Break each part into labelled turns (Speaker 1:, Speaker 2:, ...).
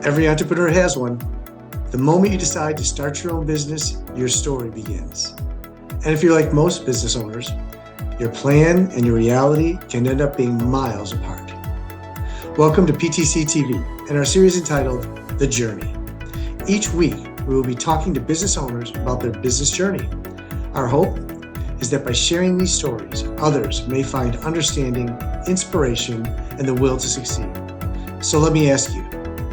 Speaker 1: Every entrepreneur has one. The moment you decide to start your own business, your story begins. And if you're like most business owners, your plan and your reality can end up being miles apart. Welcome to PTC TV and our series entitled The Journey. Each week, we will be talking to business owners about their business journey. Our hope is that by sharing these stories, others may find understanding, inspiration, and the will to succeed. So let me ask you,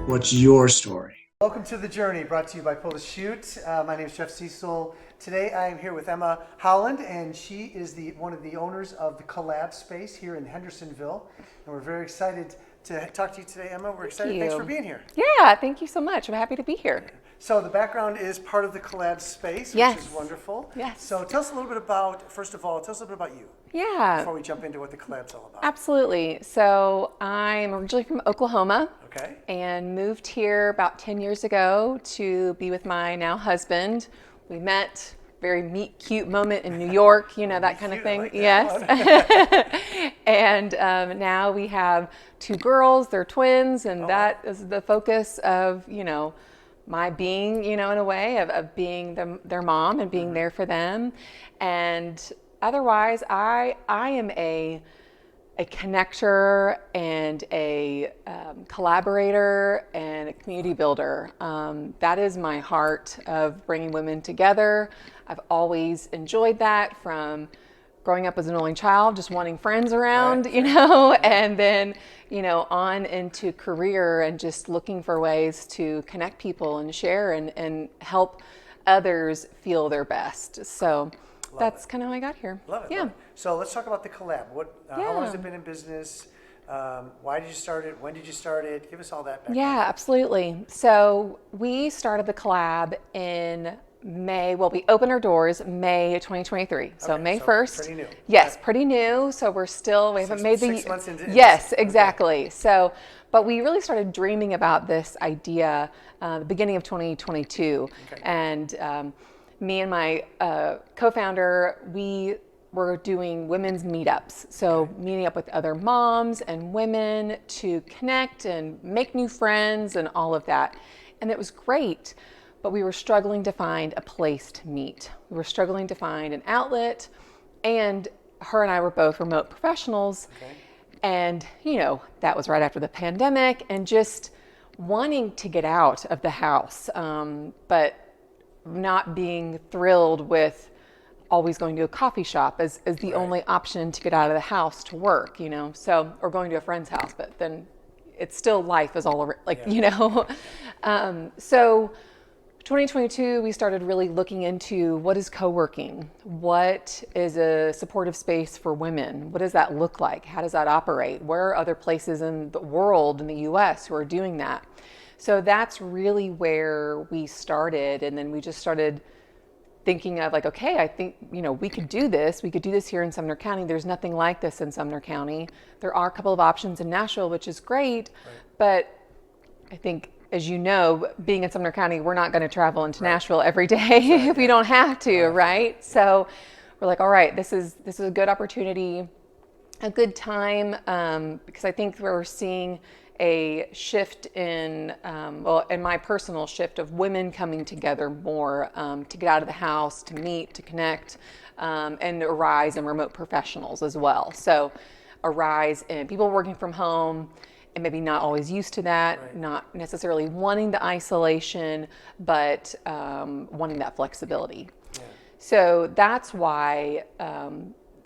Speaker 1: what's your story? Welcome to The Journey, brought to you by Pull the Shoot. My name is Jeff Cecil. Today I am here with Emma Holland, and she is one of the owners of the Collab space here in Hendersonville. And we're very excited to talk to you today, Emma. We're excited. Thanks for being here.
Speaker 2: Yeah, thank you so much. I'm happy to be here.
Speaker 1: So the background is part of the Collab space,
Speaker 2: Yes.
Speaker 1: which is wonderful.
Speaker 2: Yes.
Speaker 1: So tell us a little bit about, first of all, tell us a little bit about you.
Speaker 2: Yeah.
Speaker 1: Before we jump into what the Collab's all about.
Speaker 2: Absolutely. So I'm originally from Oklahoma.
Speaker 1: Okay.
Speaker 2: And moved here about 10 years ago to be with my now husband. We met, very meet cute moment in New York, you know, that kind of thing.
Speaker 1: Like
Speaker 2: Yes. And now we have two girls, they're twins, and that is the focus of, you know, my being, you know, in a way of being their mom and being there for them. And otherwise, I am a connector and a collaborator and a community builder. That is my heart of bringing women together. I've always enjoyed that, from growing up as an only child, just wanting friends around, you know, and then, you know, on into career and just looking for ways to connect people and share and help others feel their best. So that's kind of how I got here.
Speaker 1: Love it.
Speaker 2: Yeah.
Speaker 1: Love it. So let's talk about the Collab. How long has it been in business? Why did you start it? When did you start it? Give us all that background.
Speaker 2: Yeah, absolutely. So we started the Collab in May. Well, we opened our doors May 2023. So May 1st.
Speaker 1: Pretty new.
Speaker 2: Yes, pretty new. So we haven't made the
Speaker 1: 6 months into
Speaker 2: Yes, exactly. Okay. So, but we really started dreaming about this idea the beginning of 2022. Okay. And me and my co-founder, we were doing women's meetups. So meeting up with other moms and women to connect and make new friends and all of that. And it was great, but we were struggling to find a place to meet. We were struggling to find an outlet, and her and I were both remote professionals. Okay. And, you know, that was right after the pandemic, and just wanting to get out of the house, but not being thrilled with always going to a coffee shop as the only option to get out of the house to work, you know, or going to a friend's house, but then it's still life is all over, you know. So 2022, we started really looking into what is co-working, what is a supportive space for women, what does that look like, how does that operate, where are other places in the world, in the US, who are doing that. So that's really where we started, and then we just started thinking of like, okay, I think, you know, we could do this here in Sumner County. There's nothing like this in Sumner County. There are a couple of options in Nashville, which is great, but I think, as you know, being in Sumner County, we're not going to travel into Nashville every day if we don't have to, right? So we're like, all right, this is a good opportunity, a good time, because I think we're seeing a shift in my personal shift of women coming together more to get out of the house, to meet, to connect, and a rise in remote professionals as well. So a rise in people working from home, and maybe not always used to that, not necessarily wanting the isolation, but wanting that flexibility. Yeah. So that's why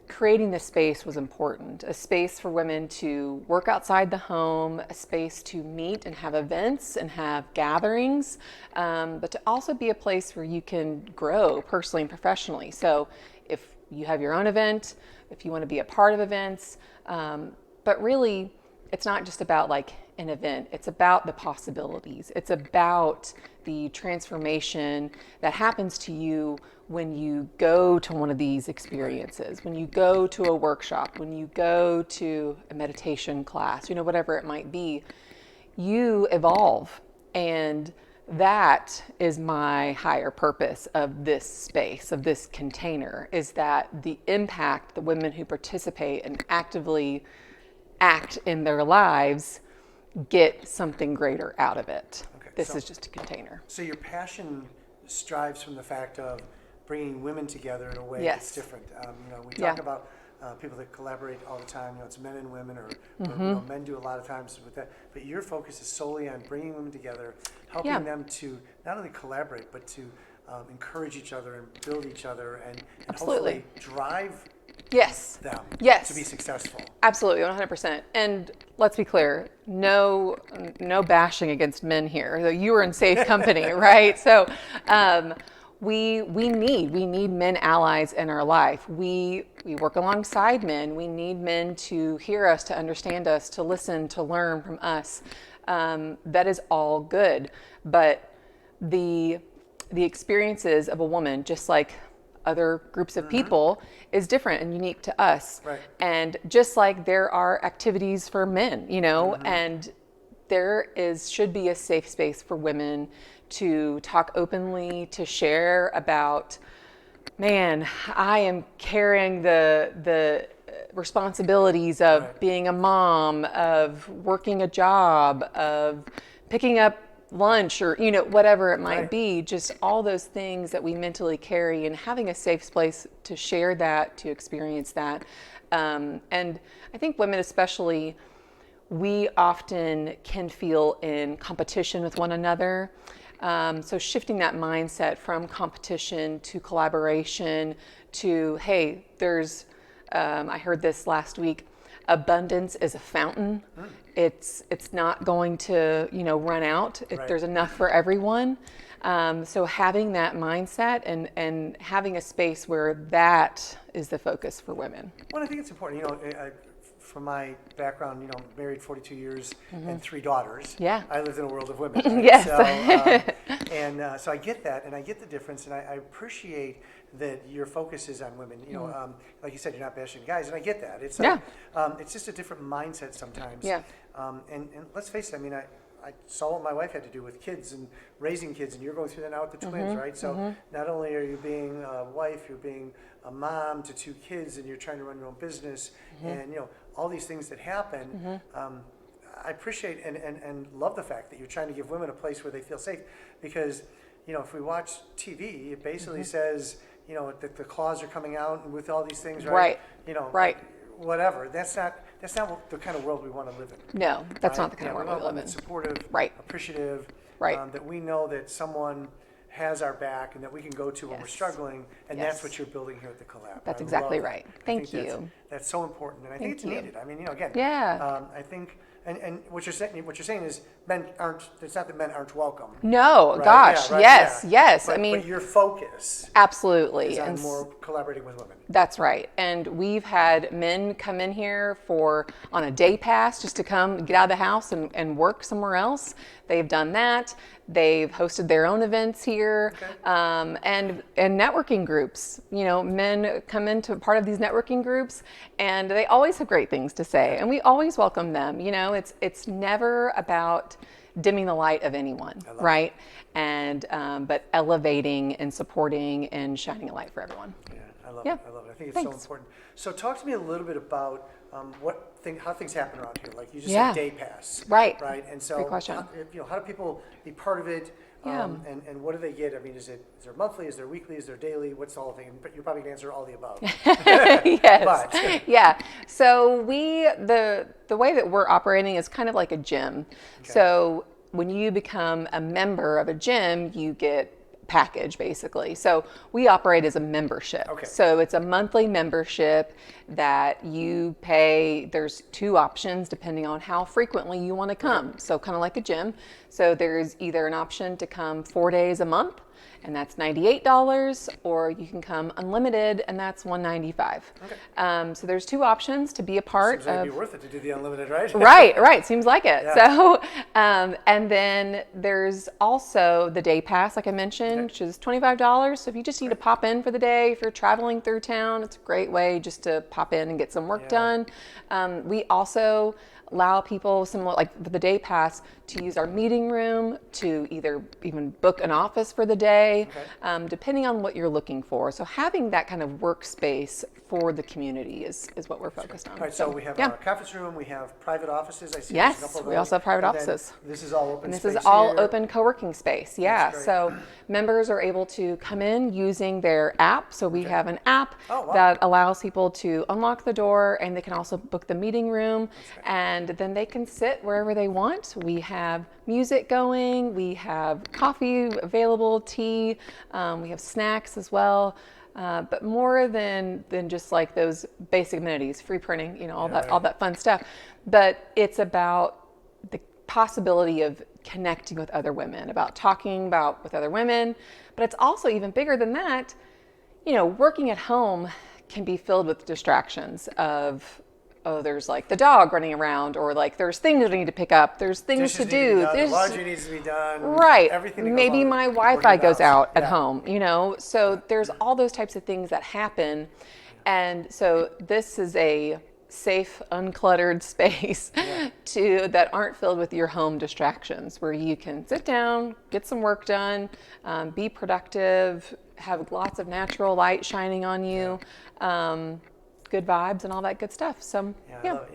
Speaker 2: creating this space was important, a space for women to work outside the home, a space to meet and have events and have gatherings, but to also be a place where you can grow personally and professionally. So if you have your own event, if you want to be a part of events, but really, it's not just about like an event, it's about the possibilities. It's about the transformation that happens to you when you go to one of these experiences, when you go to a workshop, when you go to a meditation class, you know, whatever it might be, you evolve. And that is my higher purpose of this space, of this container, is that the impact the women who participate and actively act in their lives get something greater out of it.
Speaker 1: Okay.
Speaker 2: This is just a container.
Speaker 1: So your passion strives from the fact of bringing women together in a way
Speaker 2: Yes.
Speaker 1: that's different. We talk about people that collaborate all the time. It's men and women, or men do a lot of times with that. But your focus is solely on bringing women together, helping them to not only collaborate, but to encourage each other and build each other, and hopefully drive them to be successful.
Speaker 2: Absolutely, 100%. And let's be clear, no bashing against men here. So you are in safe company, right? So we need men allies in our life. We work alongside men. We need men to hear us, to understand us, to listen, to learn from us. That is all good. But the experiences of a woman, just like other groups of people, is different and unique to us.
Speaker 1: Right.
Speaker 2: And just like there are activities for men, and there should be a safe space for women to talk openly, to share about, man, I am carrying the responsibilities of being a mom, of working a job, of picking up lunch, or whatever it might be, just all those things that we mentally carry, and having a safe space to share that, to experience that. And I think women especially, we often can feel in competition with one another. So shifting that mindset from competition to collaboration to, hey, I heard this last week, abundance is a fountain. It's not going to run out. There's enough for everyone. So having that mindset and having a space where that is the focus for women.
Speaker 1: Well, I think it's important. From my background, married 42 years and 3 daughters.
Speaker 2: Yeah.
Speaker 1: I lived in a world of women. Right?
Speaker 2: Yes.
Speaker 1: So, so I get that, and I get the difference, and I appreciate that your focus is on women. Like you said, you're not bashing guys, and I get that. It's it's just a different mindset sometimes.
Speaker 2: Yeah.
Speaker 1: And let's face it. I saw what my wife had to do with kids and raising kids, and you're going through that now with the twins, right? So not only are you being a wife, you're being a mom to 2 kids, and you're trying to run your own business, and all these things that happen. I appreciate and love the fact that you're trying to give women a place where they feel safe, because if we watch TV, it basically says that the claws are coming out and with all these things, right? Whatever. That's not the kind of world we want to live in.
Speaker 2: No, that's not the kind of world we live in.
Speaker 1: Supportive, appreciative, that we know that someone has our back and that we can go to when we're struggling, and that's what you're building here at the Collab.
Speaker 2: That's exactly right. Thank you.
Speaker 1: That's so important, and I think it's needed. Again, I think, and what you're saying is men aren't. It's not that men aren't welcome.
Speaker 2: No,
Speaker 1: right?
Speaker 2: gosh, yes.
Speaker 1: But your focus
Speaker 2: absolutely
Speaker 1: is on more collaborating with women.
Speaker 2: That's right. And we've had men come in here on a day pass just to come get out of the house and work somewhere else. They've done that. They've hosted their own events here, and networking groups. Men come into part of these networking groups, and they always have great things to say, and we always welcome them. It's never about dimming the light of anyone, right? And but elevating and supporting and shining a light for everyone.
Speaker 1: Yeah, I love it. I think it's so important. So talk to me a little bit about how things happen around here. Like you just said, day pass. Right. And so,
Speaker 2: great question.
Speaker 1: How do people be part of it? And what do they get? Is there monthly? Is there weekly? Is there daily? What's the whole thing? But you're probably going to answer all the above.
Speaker 2: Yes. So the way that we're operating is kind of like a gym. Okay. So when you become a member of a gym, you get package basically. So we operate as a membership. Okay. So it's a monthly membership that you pay. There's 2 options depending on how frequently you want to come. So kind of like a gym. So there's either an option to come 4 days a month, and that's $98, or you can come unlimited, and that's $195. Okay. So there's 2 options to be a part.
Speaker 1: Seems like it'd be worth it to do the unlimited, right?
Speaker 2: Right. Seems like it. Yeah. So, and then there's also the day pass, like I mentioned, which is $25. So if you just need to pop in for the day, if you're traveling through town, it's a great way just to pop in and get some work done. We also allow people, similar like for the day pass, to use our meeting room, to either even book an office for the day, depending on what you're looking for. So having that kind of workspace for the community is what we're focused on.
Speaker 1: All right, so we have our conference room, we have private offices. I see there's a couple
Speaker 2: Yes,
Speaker 1: of
Speaker 2: we
Speaker 1: those.
Speaker 2: also have private
Speaker 1: And then
Speaker 2: offices.
Speaker 1: this is all open
Speaker 2: And this
Speaker 1: space
Speaker 2: is all
Speaker 1: here.
Speaker 2: open co-working space, yeah.
Speaker 1: great.
Speaker 2: So members are able to come in using their app. So we have an app
Speaker 1: wow.
Speaker 2: that allows people to unlock the door, and they can also book the meeting room, and then they can sit wherever they want. We have music going, we have coffee available, tea, we have snacks as well. But more than just like those basic amenities, free printing, you know, all that fun stuff. But it's about the possibility of connecting with other women, about talking about with other women. But it's also even bigger than that. You know, working at home can be filled with distractions of, oh, there's like the dog running around, or like there's things that I need to pick up, there's things
Speaker 1: Dishes
Speaker 2: to
Speaker 1: need
Speaker 2: do.
Speaker 1: be done,
Speaker 2: There's
Speaker 1: laundry needs to be done.
Speaker 2: right.
Speaker 1: Everything that goes
Speaker 2: Maybe
Speaker 1: on
Speaker 2: my
Speaker 1: with
Speaker 2: Wi-Fi
Speaker 1: working
Speaker 2: goes
Speaker 1: the house.
Speaker 2: out at home, you know? So there's all those types of things that happen. And so this is a safe, uncluttered space that aren't filled with your home distractions, where you can sit down, get some work done, be productive, have lots of natural light shining on you, good vibes and all that good stuff. So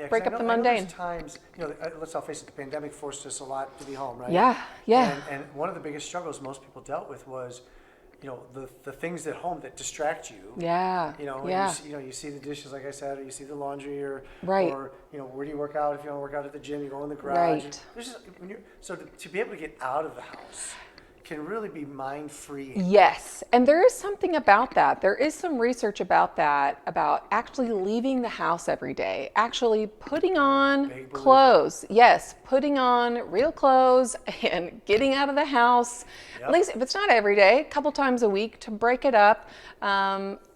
Speaker 2: break up the mundane.
Speaker 1: There's times, you know, let's all face it, the pandemic forced us a lot to be home, right?
Speaker 2: Yeah.
Speaker 1: And one of the biggest struggles most people dealt with was, you know, the things at home that distract you.
Speaker 2: Yeah.
Speaker 1: You know, you see the dishes, like I said, or you see the laundry, or you know, where do you work out? If you don't work out at the gym, you go in the garage.
Speaker 2: Right.
Speaker 1: There's just, so to be able to get out of the house can really be mind-free.
Speaker 2: Yes, and there is something about that. There is some research about that, about actually leaving the house every day, actually putting on clothes. Yes, putting on real clothes and getting out of the house, at least if it's not every day, a couple times a week, to break it up.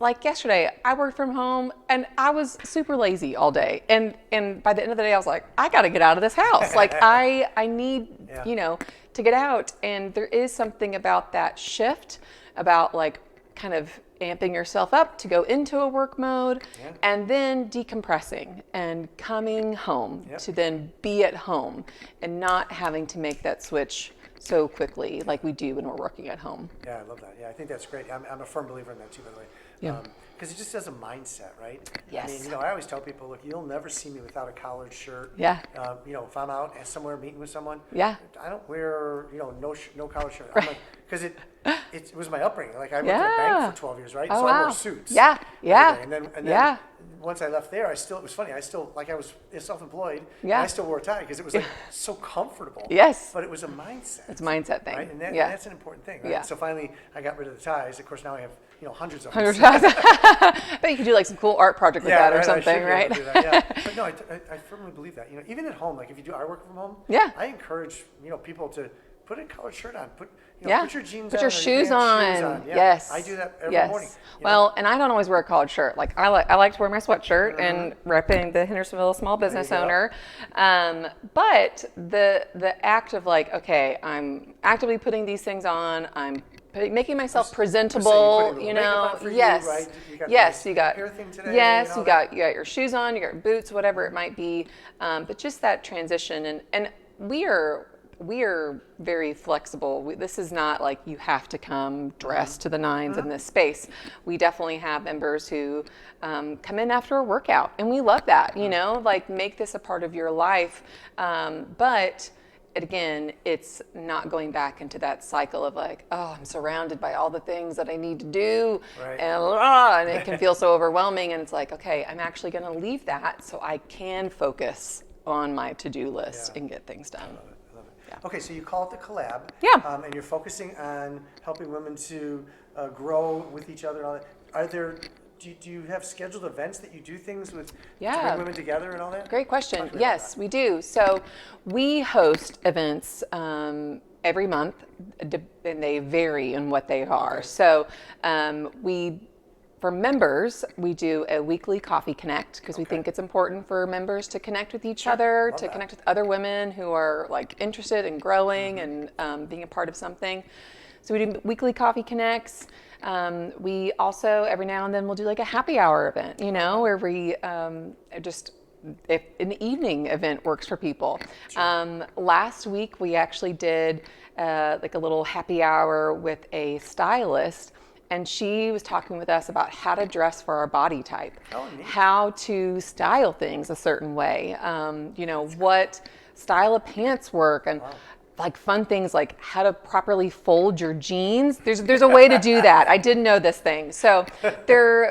Speaker 2: Like yesterday, I worked from home and I was super lazy all day. And by the end of the day, I was like, I got to get out of this house. Like I need, you know, to get out. And there is something about that shift, about like kind of amping yourself up to go into a work mode, and then decompressing and coming home to then be at home and not having to make that switch so quickly like we do when we're working at home.
Speaker 1: Yeah, I love that. Yeah, I think that's great. I'm a firm believer in that too, by the way.
Speaker 2: Yeah.
Speaker 1: Because it just has a mindset, right?
Speaker 2: Yes.
Speaker 1: I mean, you know, I always tell people, look, you'll never see me without a collared shirt.
Speaker 2: Yeah.
Speaker 1: You know, if I'm out and somewhere meeting with someone,
Speaker 2: Yeah.
Speaker 1: I don't wear, you know, no collared shirt.
Speaker 2: Right.
Speaker 1: Because it was my upbringing. Like I worked at a bank for 12 years, right?
Speaker 2: Oh,
Speaker 1: so I
Speaker 2: wow.
Speaker 1: wore suits.
Speaker 2: Yeah.
Speaker 1: And then once I left there, it was funny. I still, like I was self-employed. And I still wore a tie because it was like so comfortable.
Speaker 2: Yes.
Speaker 1: But it was a mindset.
Speaker 2: It's a mindset thing.
Speaker 1: Right? And that's an important thing, right?
Speaker 2: Yeah.
Speaker 1: So finally, I got rid of the ties. Of course, now I have, you know, hundreds of
Speaker 2: Hundred
Speaker 1: them.
Speaker 2: times. But you could do like some cool art project with that or
Speaker 1: I
Speaker 2: something,
Speaker 1: should be able
Speaker 2: right?
Speaker 1: to do that, But no, I firmly believe that. You know, even at home, like if you do artwork from home, I encourage, you know, people to put a collared shirt on. Put your jeans on.
Speaker 2: Put your shoes on. Yes.
Speaker 1: I do that every morning.
Speaker 2: Well, and I don't always wear a collared shirt. Like I like to wear my sweatshirt and repping the Hendersonville small business owner. But the act of like, okay, I'm actively putting these things on. I'm making myself presentable, you know. Yes. You got
Speaker 1: hair thing today.
Speaker 2: Yes, you got your shoes on, you got your boots, whatever it might be. But just that transition, and we are very flexible. This is not like you have to come dressed to the nines in this space. We definitely have members who come in after a workout, and we love that, you know, like make this a part of your life. But again, it's not going back into that cycle of like, oh, I'm surrounded by all the things that I need to do, and it can feel so overwhelming. And it's like, okay, I'm actually going to leave that so I can focus on my to-do list and get things done.
Speaker 1: Yeah. Okay, so you call it the Collab.
Speaker 2: Yeah.
Speaker 1: And you're focusing on helping women to grow with each other and all that. Are there, do you have scheduled events that you do things with to bring women together and all that?
Speaker 2: Great question. Yes, we do. So we host events every month, and they vary in what they are. So for members, we do a weekly coffee connect because we think it's important for members to connect with each other, to connect with other women who are like interested in growing and being a part of something. So we do weekly coffee connects. We also every now and then we'll do like a happy hour event, you know, where we just if an evening event works for people. Last week we actually did like a little happy hour with a stylist, and she was talking with us about how to dress for our body type, how to style things a certain way, what style of pants work, and like fun things like how to properly fold your jeans. There's a way to do that. I didn't know this thing. So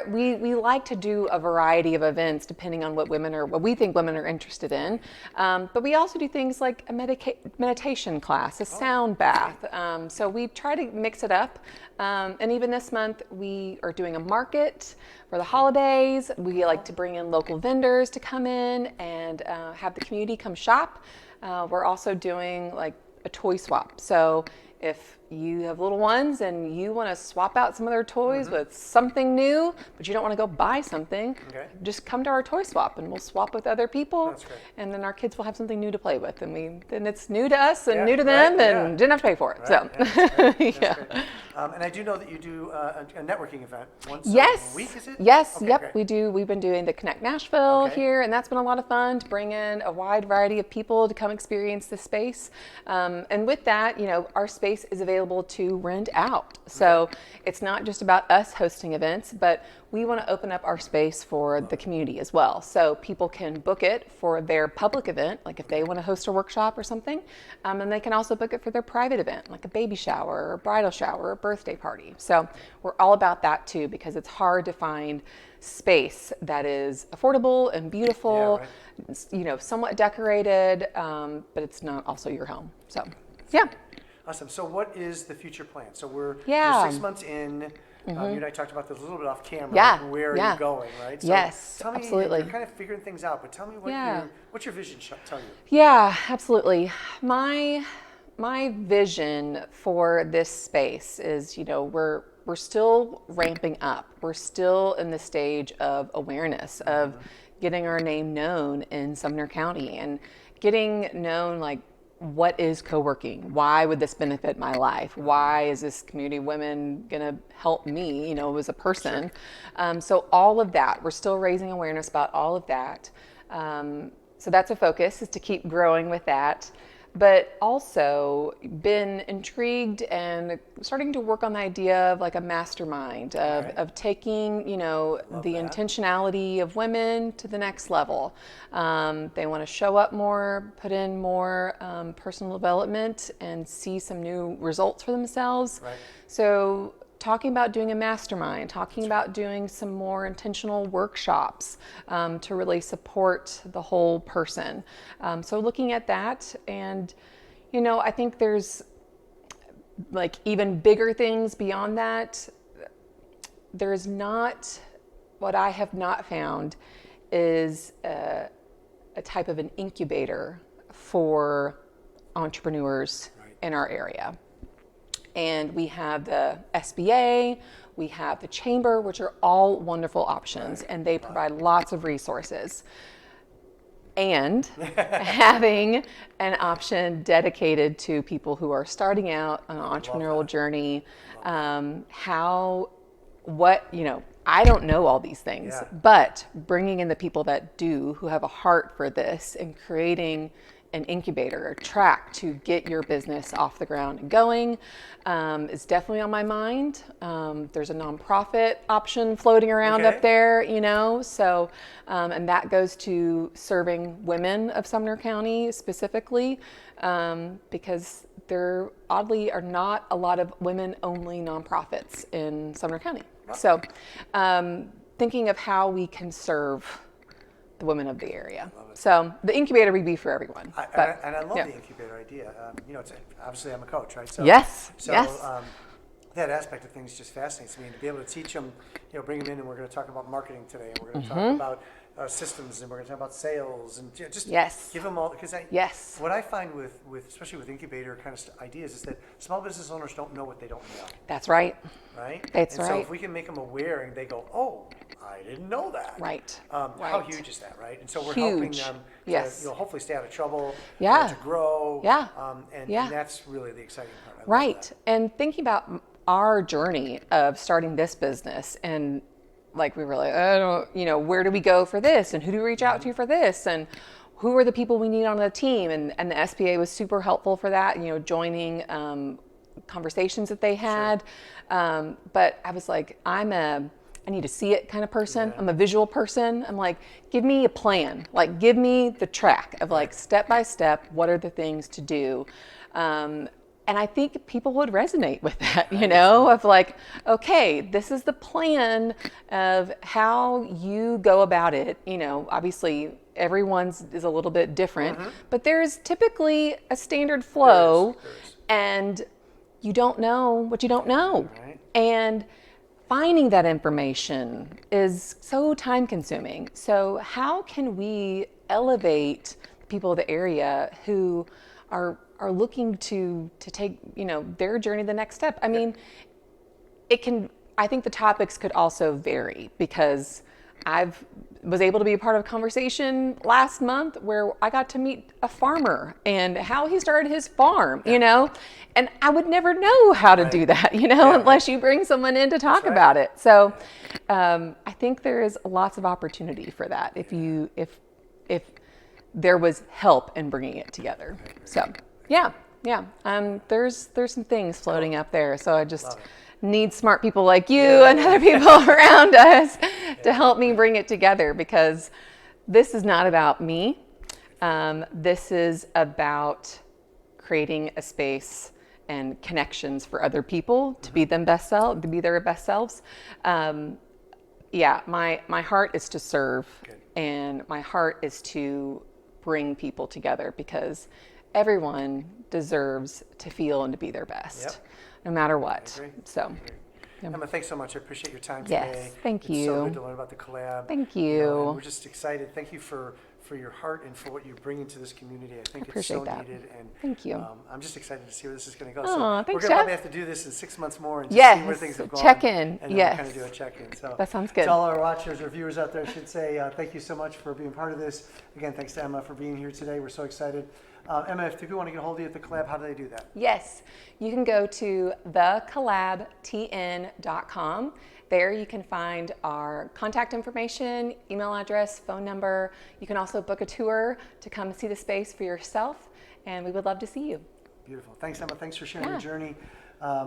Speaker 2: we like to do a variety of events depending on what we think women are interested in. But we also do things like a meditation class, a sound bath. So we try to mix it up. And even this month we are doing a market for the holidays. We like to bring in local vendors to come in and have the community come shop. We're also doing like a toy swap. So if you have little ones and you want to swap out some of their toys with something new, but you don't want to go buy something, just come to our toy swap and we'll swap with other people.
Speaker 3: That's great.
Speaker 2: And then our kids will have something new to play with. And then it's new to us and new to them and didn't have to pay for it.
Speaker 3: Right.
Speaker 2: So
Speaker 3: That's great. And I do know that you do a networking event once a week, is it?
Speaker 2: Yes,
Speaker 3: okay,
Speaker 2: yep,
Speaker 3: great.
Speaker 2: we do. We've been doing the Connect Nashville here, and that's been a lot of fun to bring in a wide variety of people to come experience the space. And with that, our space is available to rent out. So it's not just about us hosting events, but we want to open up our space for the community as well. So people can book it for their public event, like if they want to host a workshop or something, and they can also book it for their private event, like a baby shower or bridal shower or birthday party. So we're all about that too, because it's hard to find space that is affordable and beautiful, somewhat decorated, but it's not also your home. So, yeah.
Speaker 3: Awesome. So what is the future plan? So we're 6 months in. You and I talked about this a little bit off camera.
Speaker 2: Yeah.
Speaker 3: Where are you going, right? So
Speaker 2: yes,
Speaker 3: tell me,
Speaker 2: absolutely.
Speaker 3: You're kind of figuring things out, but tell me what's your vision tell you?
Speaker 2: Yeah, absolutely. My vision for this space is, we're still ramping up. We're still in the stage of awareness, of getting our name known in Sumner County and getting known, like, what is co-working? Why would this benefit my life? Why is this community of women gonna help me, as a person? So all of that, we're still raising awareness about all of that. So that's a focus, is to keep growing with that. But also been intrigued and starting to work on the idea of like a mastermind, of taking, the intentionality of women to the next level. They want to show up more, put in more personal development, and see some new results for themselves.
Speaker 3: Right.
Speaker 2: So talking about doing a mastermind, talking about doing some more intentional workshops to really support the whole person. So looking at that, and I think there's like even bigger things beyond that. There's not, what I have not found is a type of an incubator for entrepreneurs in our area. And we have the SBA, we have the Chamber, which are all wonderful options, and they provide lots of resources. And having an option dedicated to people who are starting out on an entrepreneurial journey, I don't know all these things, but bringing in the people that do, who have a heart for this, and creating an incubator, a track to get your business off the ground and going, is definitely on my mind. There's a nonprofit option floating around up there, so, and that goes to serving women of Sumner County specifically, because there oddly are not a lot of women-only nonprofits in Sumner County. So, thinking of how we can serve the women of the area. So the incubator would be for everyone.
Speaker 3: I love the incubator idea. It's obviously I'm a coach, right? So,
Speaker 2: yes.
Speaker 3: That aspect of things just fascinates me, and to be able to teach them, bring them in, and we're going to talk about marketing today, and we're going to talk about systems, and we're going to talk about sales, and just give them all, because what I find with especially with incubator kind of ideas is that small business owners don't know what they don't know.
Speaker 2: That's right.
Speaker 3: Right?
Speaker 2: That's
Speaker 3: and
Speaker 2: right.
Speaker 3: So if we can make them aware and they go, oh, I didn't know that.
Speaker 2: Right.
Speaker 3: How huge is that, right? And so we're helping them to hopefully stay out of trouble, to grow. And that's really the exciting part.
Speaker 2: Right. And thinking about our journey of starting this business and like we were like, I don't, where do we go for this, and who do we reach out to for this, and who are the people we need on the team, and the SBA was super helpful for that, joining conversations that they had. But I was like, I need to see it kind of person. I'm a visual person. I'm like, give me a plan, like give me the track of like step by step, what are the things to do. And I think people would resonate with that, of like, okay, this is the plan of how you go about it. Obviously everyone's is a little bit different, but there's typically a standard flow, and you don't know what you don't know.
Speaker 3: Right.
Speaker 2: And finding that information is so time consuming. So how can we elevate the people of the area who are looking to take, their journey the next step? I mean, I think the topics could also vary, because I was able to be a part of a conversation last month where I got to meet a farmer and how he started his farm, and I would never know how to do that, unless you bring someone in to talk about it. So I think there is lots of opportunity for that if there was help in bringing it together. So yeah. There's some things floating up there. So I just need smart people like you and other people around us to help me bring it together, because this is not about me. This is about creating a space and connections for other people to be their best selves. My heart is to serve, and my heart is to bring people together, because everyone deserves to feel and to be their best, no matter what. So,
Speaker 3: Emma, thanks so much. I appreciate your time today.
Speaker 2: Yes, thank you.
Speaker 3: It's so good to learn about the collab.
Speaker 2: Thank you.
Speaker 3: And we're just excited. Thank you for your heart and for what you bring into this community. I think it's so needed. And
Speaker 2: thank you.
Speaker 3: I'm just excited to see where this is going to go.
Speaker 2: Oh,
Speaker 3: so
Speaker 2: thanks,
Speaker 3: we're going to
Speaker 2: Jeff.
Speaker 3: probably have to do this in 6 months more and just see where things have gone.
Speaker 2: Check in.
Speaker 3: And then kind of do a check-in. So
Speaker 2: that sounds good.
Speaker 3: To all our watchers or viewers out there, I should say thank you so much for being part of this. Again, thanks to Emma for being here today. We're so excited. Emma, if people want to get a hold of you at the Collab, how do they do that?
Speaker 2: Yes, you can go to thecollabtn.com. There you can find our contact information, email address, phone number. You can also book a tour to come see the space for yourself, and we would love to see you.
Speaker 3: Beautiful. Thanks, Emma. Thanks for sharing your journey.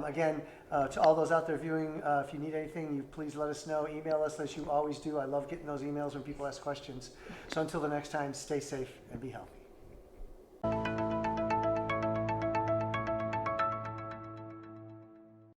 Speaker 3: Again, to all those out there viewing, if you need anything, you please let us know. Email us as you always do. I love getting those emails when people ask questions. So until the next time, stay safe and be healthy.